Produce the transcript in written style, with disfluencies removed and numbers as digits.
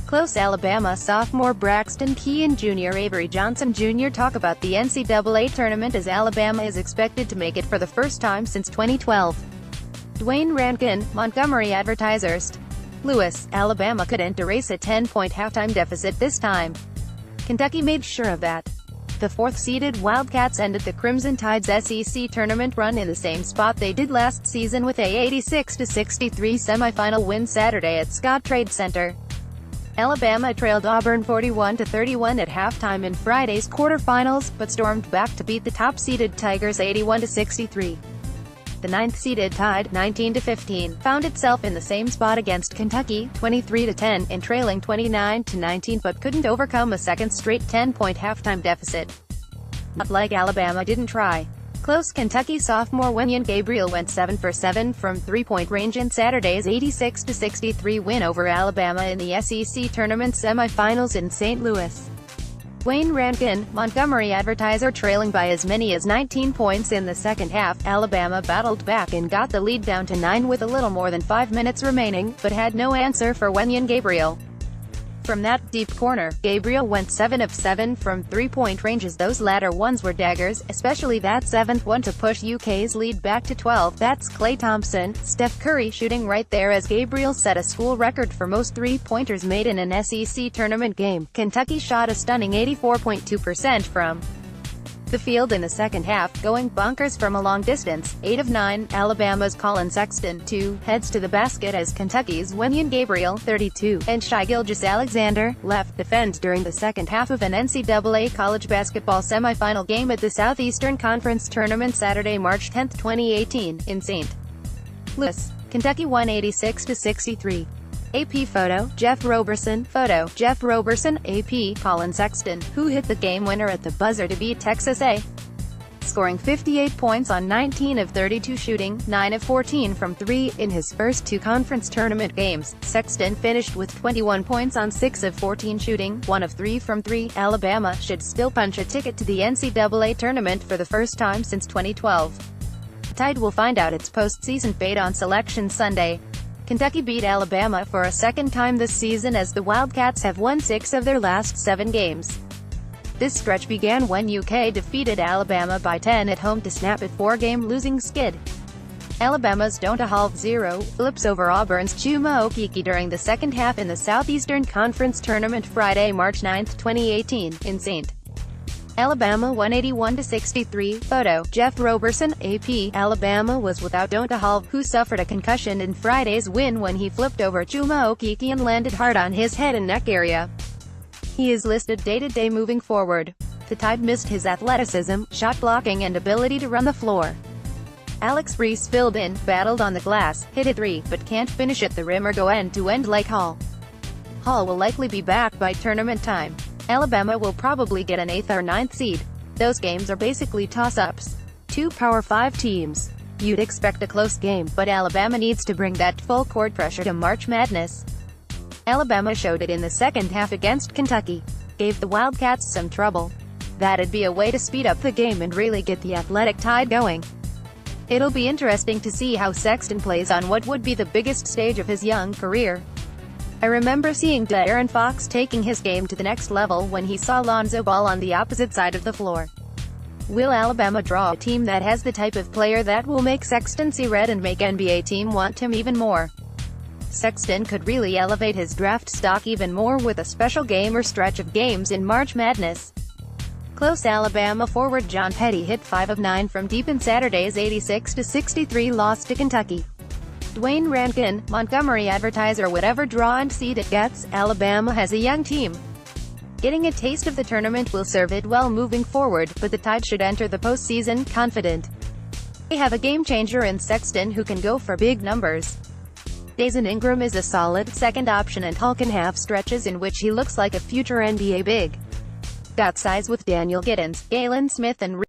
Close Alabama sophomore Braxton Kean Jr. Avery Johnson Jr. talk about the NCAA tournament as Alabama is expected to make it for the first time since 2012. Dwayne Rankin, Montgomery Advertiser. Lewis, Alabama couldn't erase a 10-point halftime deficit this time. Kentucky made sure of that. The fourth-seeded Wildcats ended the Crimson Tide's SEC tournament run in the same spot they did last season with a 86-63 semifinal win Saturday at Scottrade Center. Alabama trailed Auburn 41-31 at halftime in Friday's quarterfinals, but stormed back to beat the top-seeded Tigers 81-63. The ninth-seeded Tide, 19-15, found itself in the same spot against Kentucky, 23-10, and trailing 29-19 but couldn't overcome a second straight 10-point halftime deficit. Not like Alabama didn't try. Close Kentucky sophomore Wenyen Gabriel went 7 for 7 from three-point range in Saturday's 86-63 win over Alabama in the SEC tournament semifinals in St. Louis. Dwayne Rankin, Montgomery Advertiser trailing by as many as 19 points in the second half, Alabama battled back and got the lead down to 9 with a little more than 5 minutes remaining, but had no answer for Wenyen Gabriel. From that deep corner, Gabriel went 7 of 7 from three-point range as those latter ones were daggers, especially that seventh one to push UK's lead back to 12. That's Klay Thompson, Steph Curry shooting right there as Gabriel set a school record for most three-pointers made in an SEC tournament game. Kentucky shot a stunning 84.2% from the field in the second half, going bonkers from a long distance. 8 of 9, Alabama's Colin Sexton, 2, heads to the basket as Kentucky's Wenyen Gabriel, 32, and Shai Gilgeous-Alexander, left defend during the second half of an NCAA college basketball semifinal game at the Southeastern Conference Tournament Saturday, March 10, 2018, in St. Louis. Kentucky won 86-63. AP photo, Jeff Roberson. Photo, Jeff Roberson. AP, Colin Sexton, who hit the game winner at the buzzer to beat Texas A. Scoring 58 points on 19 of 32 shooting, 9 of 14 from 3, in his first two conference tournament games. Sexton finished with 21 points on 6 of 14 shooting, 1 of 3 from 3. Alabama should still punch a ticket to the NCAA tournament for the first time since 2012. The Tide will find out its postseason fate on Selection Sunday. Kentucky beat Alabama for a second time this season as the Wildcats have won 6 of their last 7 games. This stretch began when UK defeated Alabama by 10 at home to snap a 4-game losing skid. Alabama's Donta Hall 0 flips over Auburn's Chuma Okeke during the second half in the Southeastern Conference Tournament Friday, March 9, 2018, in St. Alabama 181-63. Photo, Jeff Roberson. AP, Alabama was without Donta Hall, who suffered a concussion in Friday's win when he flipped over Chuma Okeke and landed hard on his head and neck area. He is listed day-to-day moving forward. The Tide missed his athleticism, shot blocking and ability to run the floor. Alex Reese filled in, battled on the glass, hit a 3, but can't finish at the rim or go end-to-end like Hall. Hall will likely be back by tournament time. Alabama will probably get an 8th or 9th seed. Those games are basically toss-ups. Two Power 5 teams. You'd expect a close game, but Alabama needs to bring that full-court pressure to March Madness. Alabama showed it in the second half against Kentucky. Gave the Wildcats some trouble. That'd be a way to speed up the game and really get the athletic Tide going. It'll be interesting to see how Sexton plays on what would be the biggest stage of his young career. I remember seeing De'Aaron Fox taking his game to the next level when he saw Lonzo Ball on the opposite side of the floor. Will Alabama draw a team that has the type of player that will make Sexton see red and make NBA team want him even more? Sexton could really elevate his draft stock even more with a special game or stretch of games in March Madness. Close Alabama forward John Petty hit 5 of 9 from deep in Saturday's 86-63 loss to Kentucky. Dwayne Rankin, Montgomery Advertiser. Whatever draw and seed it gets, Alabama has a young team. Getting a taste of the tournament will serve it well moving forward, but the Tide should enter the postseason confident. They have a game-changer in Sexton who can go for big numbers. Dazan Ingram is a solid second option and Hall can have stretches in which he looks like a future NBA big. Got size with Daniel Giddens, Galen Smith and